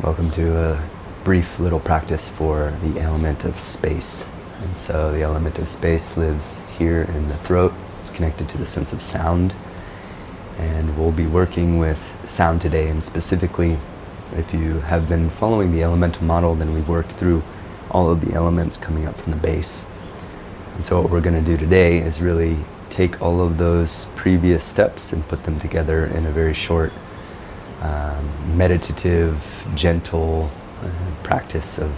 Welcome to a brief little practice for the element of space. And so the element of space lives here in the throat. It's connected to the sense of sound. And we'll be working with sound today. And specifically, if you have been following the elemental model, then we've worked through all of the elements coming up from the base. And so what we're going to do today is really take all of those previous steps and put them together in a very short, meditative, gentle practice of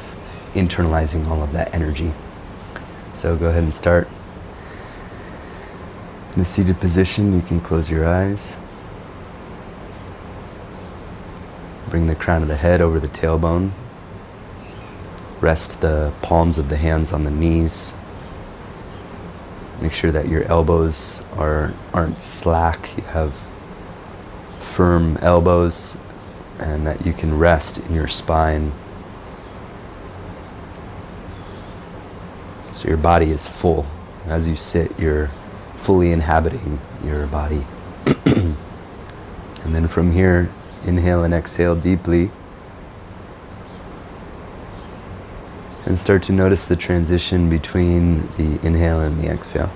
internalizing all of that energy. So go ahead and start. In a seated position, you can close your eyes. Bring the crown of the head over the tailbone. Rest the palms of the hands on the knees. Make sure that your elbows aren't slack. You have firm elbows and that you can rest in your spine. So your body is full. As you sit, you're fully inhabiting your body. And then from here, inhale and exhale deeply. And start to notice the transition between the inhale and the exhale.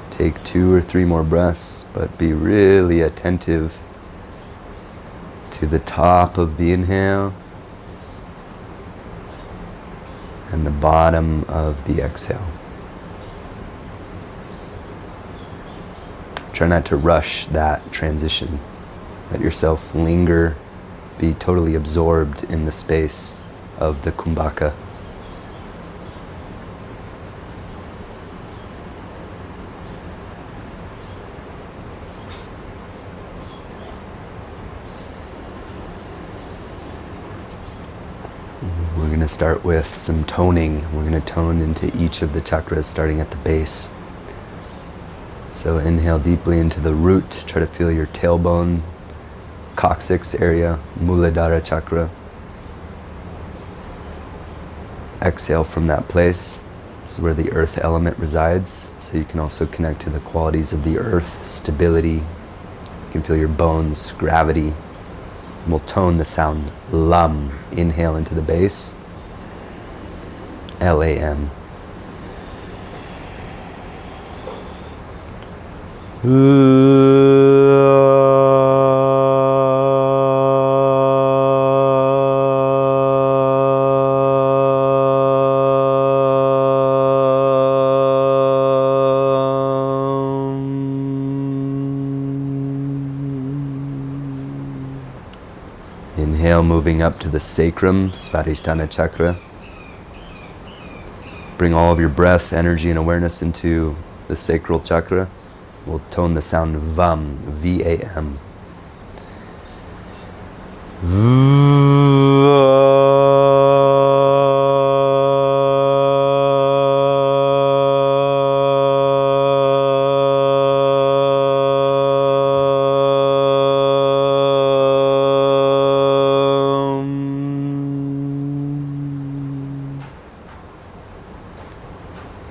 Take 2 or 3 more breaths, but be really attentive to the top of the inhale and the bottom of the exhale. Try not to rush that transition. Let yourself linger, be totally absorbed in the space of the kumbhaka. We're going to start with some toning. We're going to tone into each of the chakras starting at the base. So inhale deeply into the root. Try to feel your tailbone, coccyx area, Muladhara chakra. Exhale from that place. This is where the earth element resides. So you can also connect to the qualities of the earth, stability. You can feel your bones, gravity. And we'll tone the sound lam. Inhale into the base. Lam. Inhale, moving up to the sacrum, Svadhisthana chakra. Bring all of your breath, energy, and awareness into the sacral chakra. We'll tone the sound vam, V-A-M.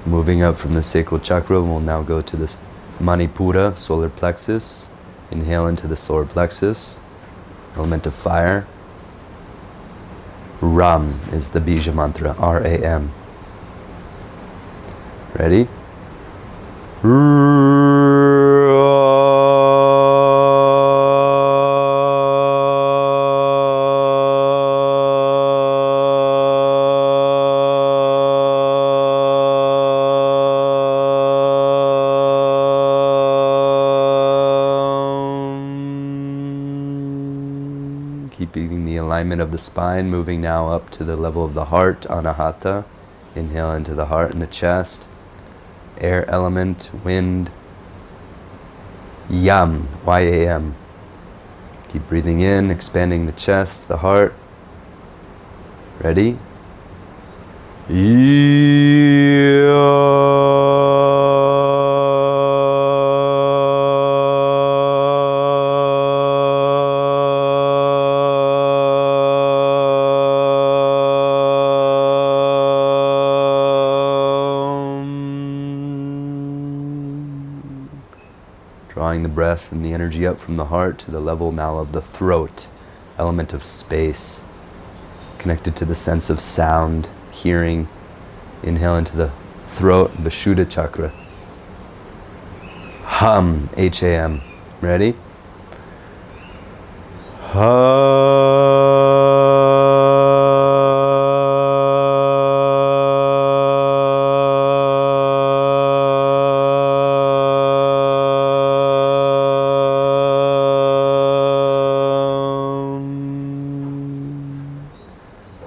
Moving up from the sacral chakra, we'll now go to the Manipura, solar plexus. Inhale into the solar plexus, element of fire. Ram is the bija mantra, R-A-M. Ready? Keeping the alignment of the spine, moving now up to the level of the heart, Anahata. Inhale into the heart and the chest. Air element, wind. Yam, Y-A-M. Keep breathing in, expanding the chest, the heart. Ready? breath and the energy up from the heart to the level now of the throat, element of space, connected to the sense of sound, hearing. Inhale into the throat, the Vishuddha chakra. Hum, H-A-M. Ready?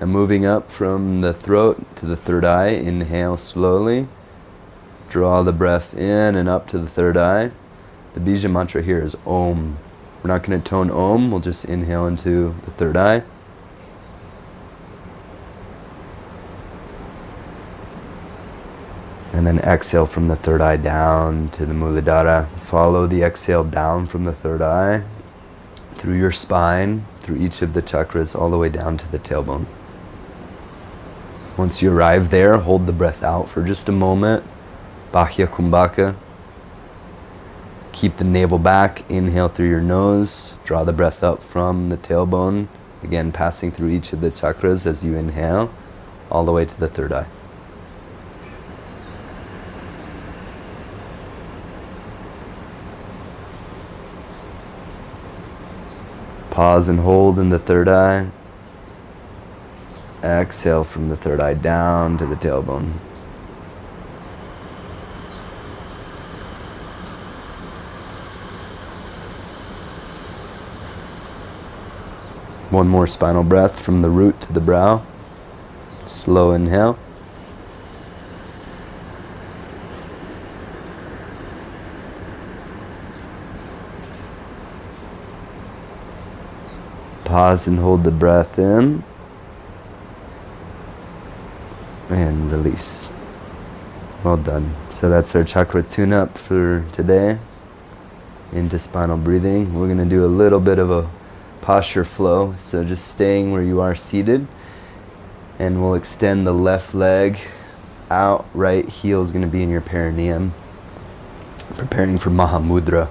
And moving up from the throat to the third eye, inhale slowly. Draw the breath in and up to the third eye. The bija mantra here is Om. We're not going to tone Om, we'll just inhale into the third eye. And then exhale from the third eye down to the Muladhara. Follow the exhale down from the third eye, through your spine, through each of the chakras, all the way down to the tailbone. Once you arrive there, hold the breath out for just a moment. Bahya Kumbhaka. Keep the navel back, inhale through your nose, draw the breath up from the tailbone, again passing through each of the chakras as you inhale, all the way to the third eye. Pause and hold in the third eye. Exhale from the third eye down to the tailbone. One more spinal breath from the root to the brow. Slow inhale. Pause and hold the breath in. And release. Well done. So that's our chakra tune-up for today. Into spinal breathing. We're going to do a little bit of a posture flow, so just staying where you are seated, and we'll extend the left leg out. Right heel is going to be in your perineum, preparing for Mahamudra.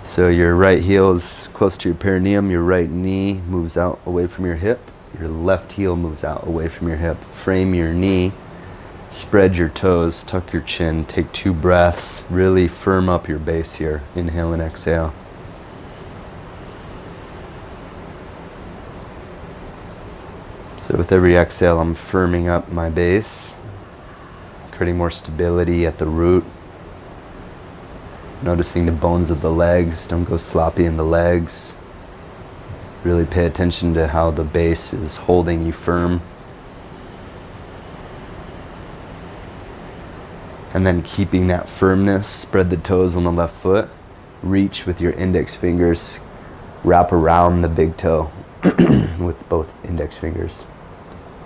So your right heel is close to your perineum, your right knee moves out away from your hip, your left heel moves out away from your hip. Frame your knee, spread your toes, tuck your chin, take 2 breaths, really firm up your base here. Inhale and exhale. So with every exhale, I'm firming up my base, creating more stability at the root. Noticing the bones of the legs, don't go sloppy in the legs. Really pay attention to how the base is holding you firm. And then keeping that firmness, spread the toes on the left foot. Reach with your index fingers, wrap around the big toe with both index fingers.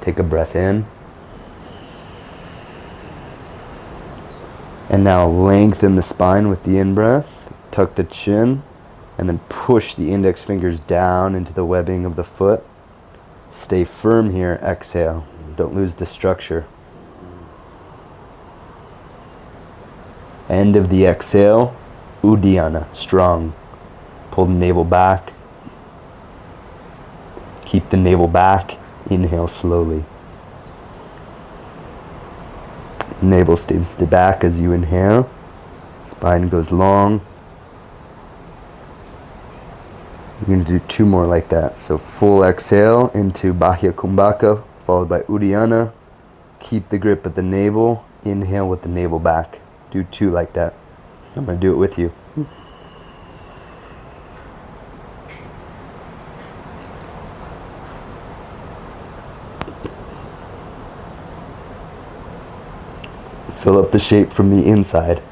Take a breath in. And now lengthen the spine with the in-breath. Tuck the chin. And then push the index fingers down into the webbing of the foot. Stay firm here. Exhale. Don't lose the structure. End of the exhale. Uddiyana. Strong. Pull the navel back. Keep the navel back. Inhale slowly. Navel stays back as you inhale. Spine goes long. You're going to do 2 more like that. So full exhale into Bahya Kumbhaka, followed by Uddiyana. Keep the grip at the navel. Inhale with the navel back. Do 2 like that. I'm going to do it with you. Fill up the shape from the inside.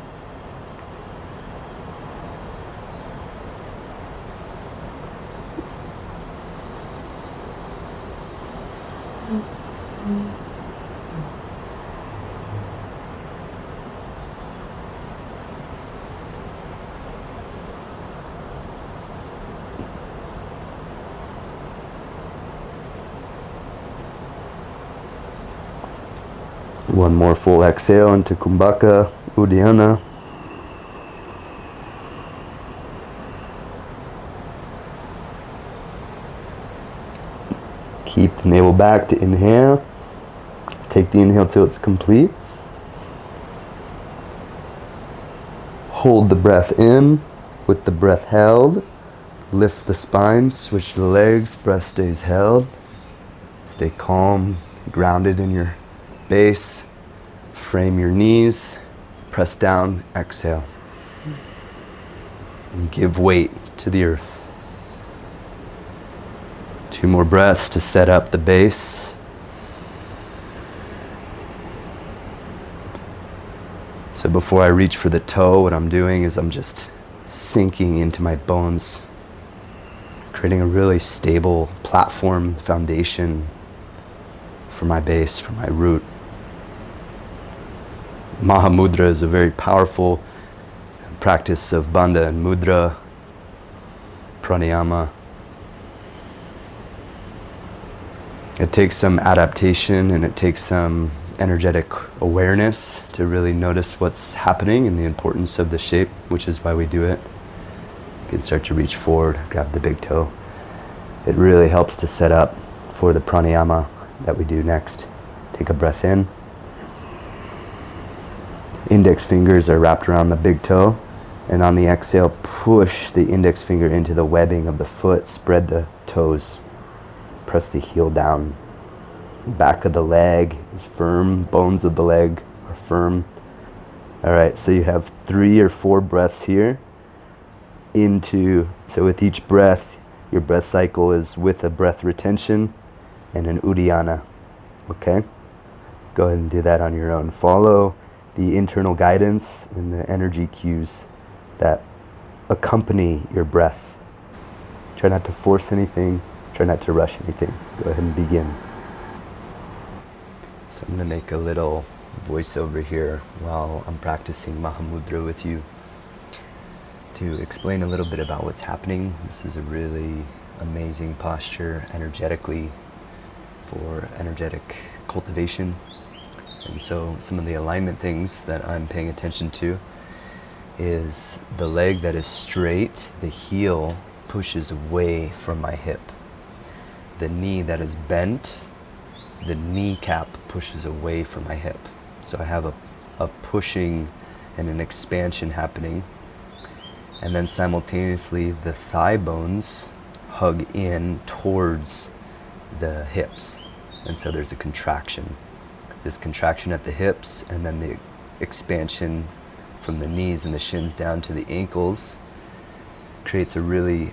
One more full exhale into Kumbhaka, Uddiyana. Keep the navel back to inhale. Take the inhale till it's complete. Hold the breath in with the breath held. Lift the spine, switch the legs, breath stays held. Stay calm, grounded in your base. Frame your knees, press down, exhale. And give weight to the earth. 2 more breaths to set up the base. So before I reach for the toe, what I'm doing is I'm just sinking into my bones, creating a really stable platform, foundation for my base, for my root. Mahamudra is a very powerful practice of bandha and mudra, pranayama. It takes some adaptation and it takes some energetic awareness to really notice what's happening and the importance of the shape, which is why we do it. You can start to reach forward, grab the big toe. It really helps to set up for the pranayama that we do next. Take a breath in. Index fingers are wrapped around the big toe, and on the exhale, push the index finger into the webbing of the foot, spread the toes, press the heel down. Back of the leg is firm, bones of the leg are firm. All right, so you have 3 or 4 breaths here so with each breath, your breath cycle is with a breath retention and an dhyana. Okay? Go ahead and do that on your own. Follow the internal guidance and the energy cues that accompany your breath. Try not to force anything. Try not to rush anything. Go ahead and begin. So I'm going to make a little voiceover here while I'm practicing Mahamudra with you to explain a little bit about what's happening. This is a really amazing posture energetically for energetic cultivation. And so some of the alignment things that I'm paying attention to is the leg that is straight, the heel pushes away from my hip. The knee that is bent, the kneecap pushes away from my hip. So I have a pushing and an expansion happening. And then simultaneously the thigh bones hug in towards the hips. And so there's a contraction. This contraction at the hips and then the expansion from the knees and the shins down to the ankles creates a really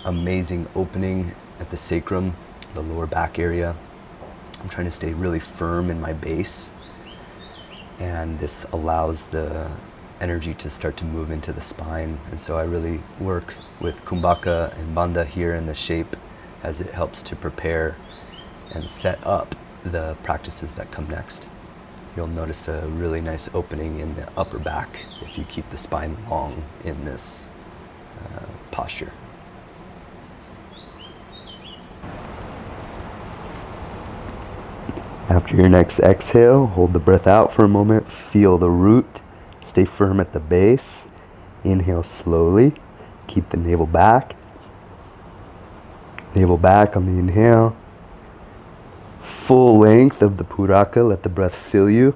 amazing opening at the sacrum, the lower back area. I'm trying to stay really firm in my base, and this allows the energy to start to move into the spine. And so I really work with kumbhaka and bandha here in the shape as it helps to prepare and set up the practices that come next. You'll notice a really nice opening in the upper back if you keep the spine long in this posture. After your next exhale, hold the breath out for a moment, feel the root, stay firm at the base. Inhale slowly, keep the navel back on the inhale. Full length of the puraka, let the breath fill you.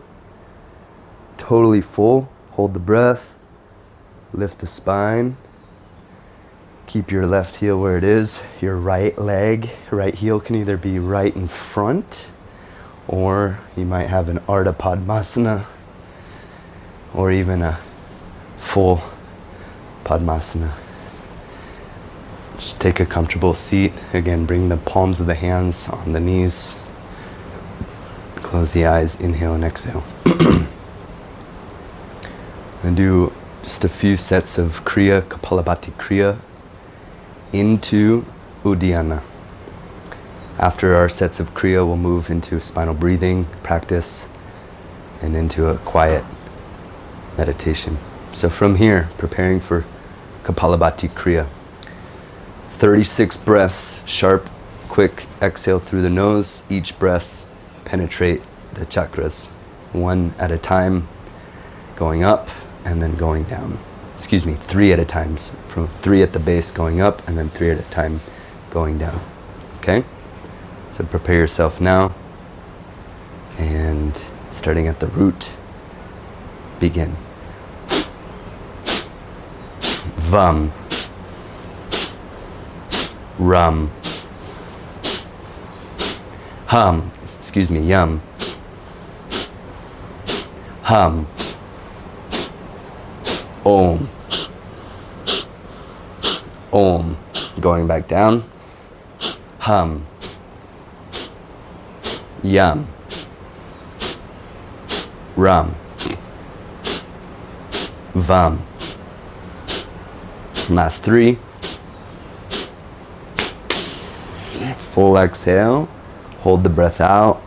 Totally full, hold the breath, lift the spine. Keep your left heel where it is. Your right heel can either be right in front, or you might have an Ardha Padmasana, or even a full Padmasana. Just take a comfortable seat. Again, bring the palms of the hands on the knees. Close the eyes, inhale and exhale. And do just a few sets of kriya, Kapalabhati kriya, into Uddiyana. After our sets of kriya, we'll move into spinal breathing practice and into a quiet meditation. So from here, preparing for Kapalabhati kriya. 36 breaths, sharp, quick exhale through the nose. Each breath penetrate the chakras, one at a time, going up and then going down. 3 at a time. From 3 at the base going up and then 3 at a time going down. Okay? So prepare yourself now, and starting at the root, begin. Vam, rum, hum, yum, hum, om, om, going back down, hum, yum, rum, vam. Last three. Full exhale. Hold the breath out.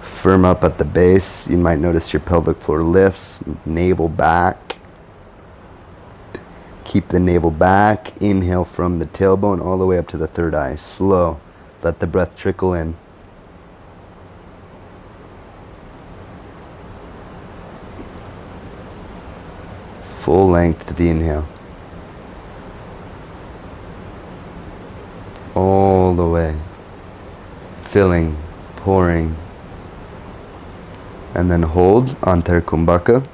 Firm up at the base. You might notice your pelvic floor lifts. Navel back. Keep the navel back. Inhale from the tailbone all the way up to the third eye. Slow. Let the breath trickle in. Full length to the inhale. All the way. Filling, pouring. And then hold, Antar Kumbhaka,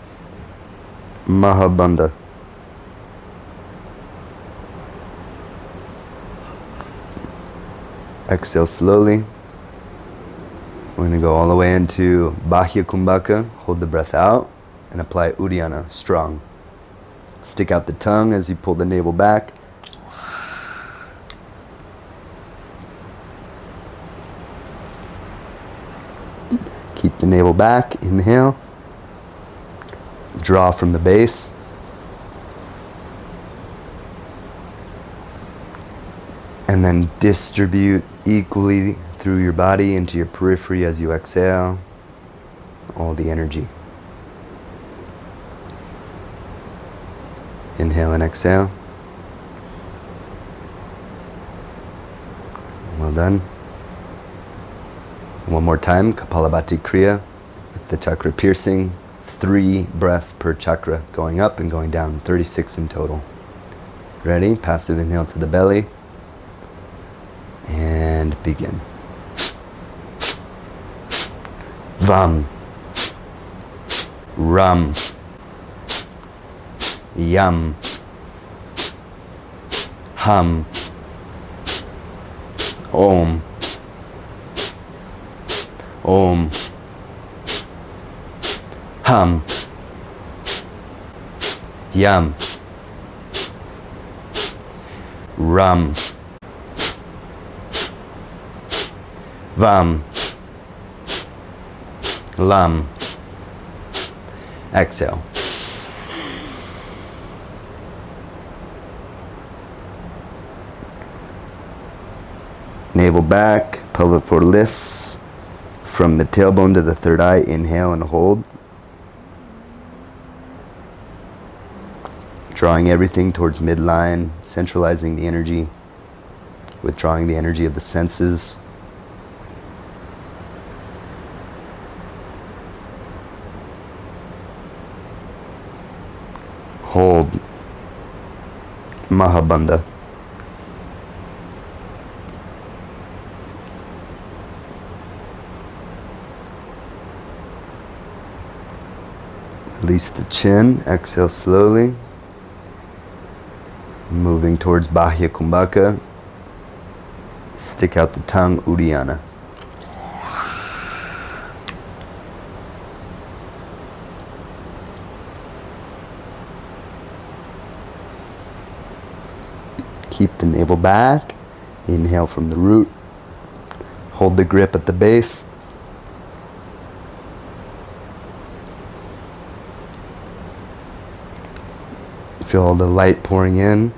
Mahabandha. Exhale slowly. We're going to go all the way into Bahya Kumbhaka. Hold the breath out and apply Uddiyana, strong. Stick out the tongue as you pull the navel back. Keep the navel back. Inhale. Draw from the base. And then distribute equally through your body into your periphery as you exhale. All the energy. Inhale and exhale. Well done. One more time, Kapalabhati Kriya with the chakra piercing. 3 breaths per chakra, going up and going down, 36 in total. Ready? Passive inhale to the belly. And begin. Vam. Ram. Yum. Hum. Om. Om. Hum. Yum. Rum. Vam. Lam. Exhale. Navel back, pelvic floor lifts. From the tailbone to the third eye, inhale and hold. Drawing everything towards midline, centralizing the energy, withdrawing the energy of the senses. Hold. Mahabandha. Release the chin, exhale slowly. Moving towards Bahya Kumbhaka. Stick out the tongue, Uddiyana. Keep the navel back. Inhale from the root. Hold the grip at the base. Feel the light pouring in.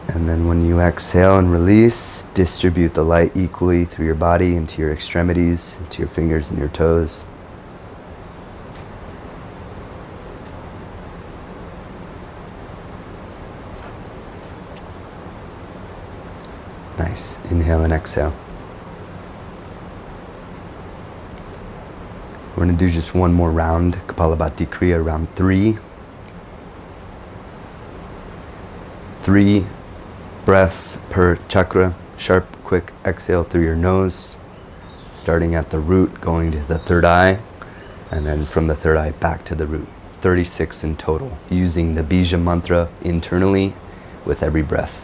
And then when you exhale and release, distribute the light equally through your body, into your extremities, into your fingers and your toes. Nice. Inhale and exhale. We're going to do just one more round, Kapalabhati Kriya, round 3. 3 breaths per chakra, sharp quick exhale through your nose, starting at the root, going to the third eye, and then from the third eye back to the root. 36 in total, using the bija mantra internally with every breath.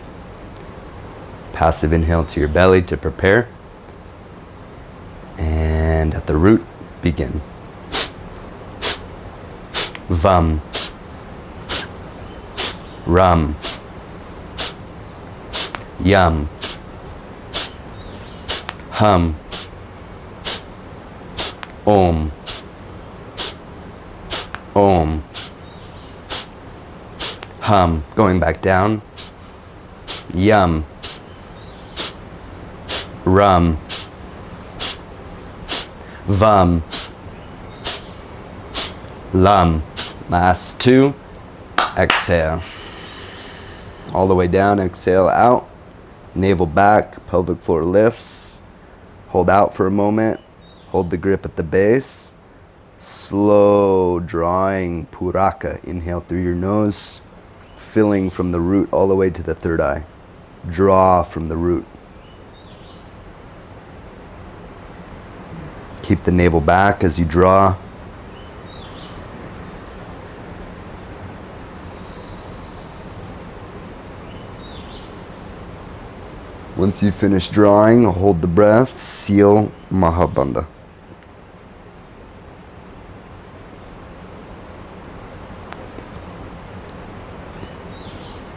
Passive inhale to your belly to prepare. And at the root, begin. Vam. Ram. Yam. Hum. Om. Om. Hum. Going back down. Yum. Rum. Vam. Lam. Last two. Exhale. All the way down. Exhale out. Navel back. Pelvic floor lifts. Hold out for a moment. Hold the grip at the base. Slow drawing puraka. Inhale through your nose. Filling from the root all the way to the third eye. Draw from the root. Keep the navel back as you draw. Once you finish drawing, hold the breath, seal Mahabandha.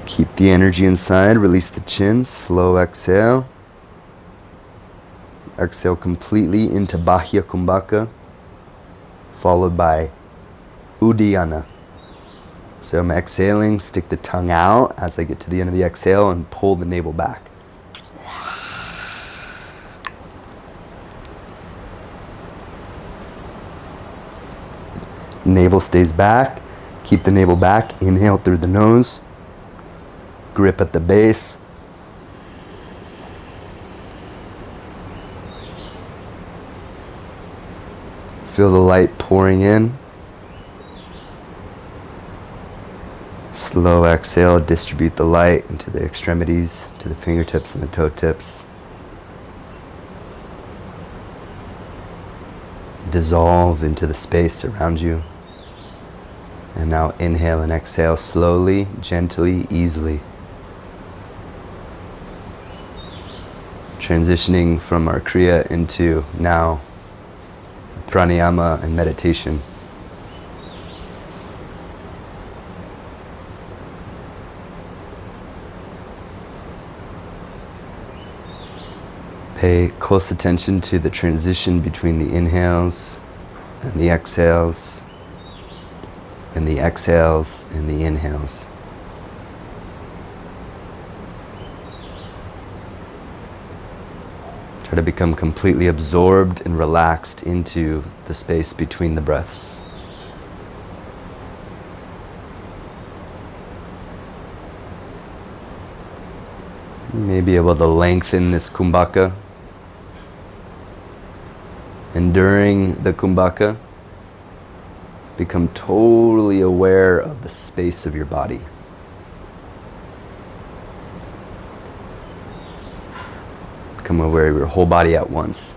Keep the energy inside, release the chin, slow exhale. Exhale completely into Bahya Kumbhaka, followed by Uddiyana. So I'm exhaling, stick the tongue out as I get to the end of the exhale and pull the navel back. Navel stays back. Keep the navel back. Inhale through the nose. Grip at the base. Feel the light pouring in. Slow exhale, distribute the light into the extremities, to the fingertips and the toe tips. Dissolve into the space around you. And now inhale and exhale slowly, gently, easily. Transitioning from our kriya into now pranayama and meditation. Pay close attention to the transition between the inhales and the exhales, and the exhales and the inhales. Try to become completely absorbed and relaxed into the space between the breaths. You may be able to lengthen this kumbhaka. And during the kumbhaka, become totally aware of the space of your body. Become aware of your whole body at once.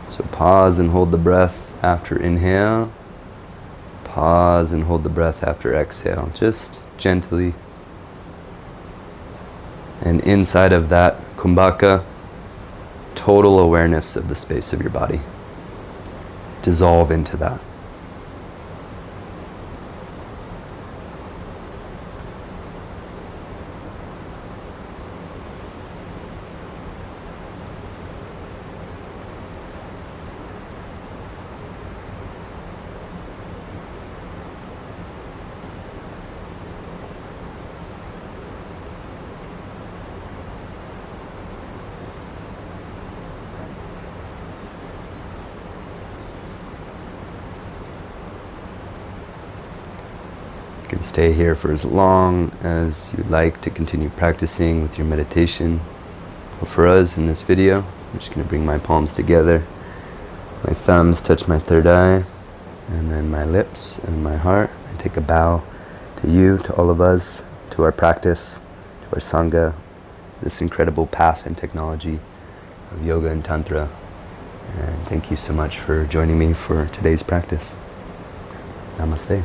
So pause and hold the breath after inhale. Pause and hold the breath after exhale. Just gently. And inside of that kumbhaka, total awareness of the space of your body. Dissolve into that. You can stay here for as long as you'd like to continue practicing with your meditation. But for us in this video, I'm just going to bring my palms together. My thumbs touch my third eye, and then my lips and my heart. I take a bow to you, to all of us, to our practice, to our Sangha, this incredible path and technology of yoga and tantra. And thank you so much for joining me for today's practice. Namaste.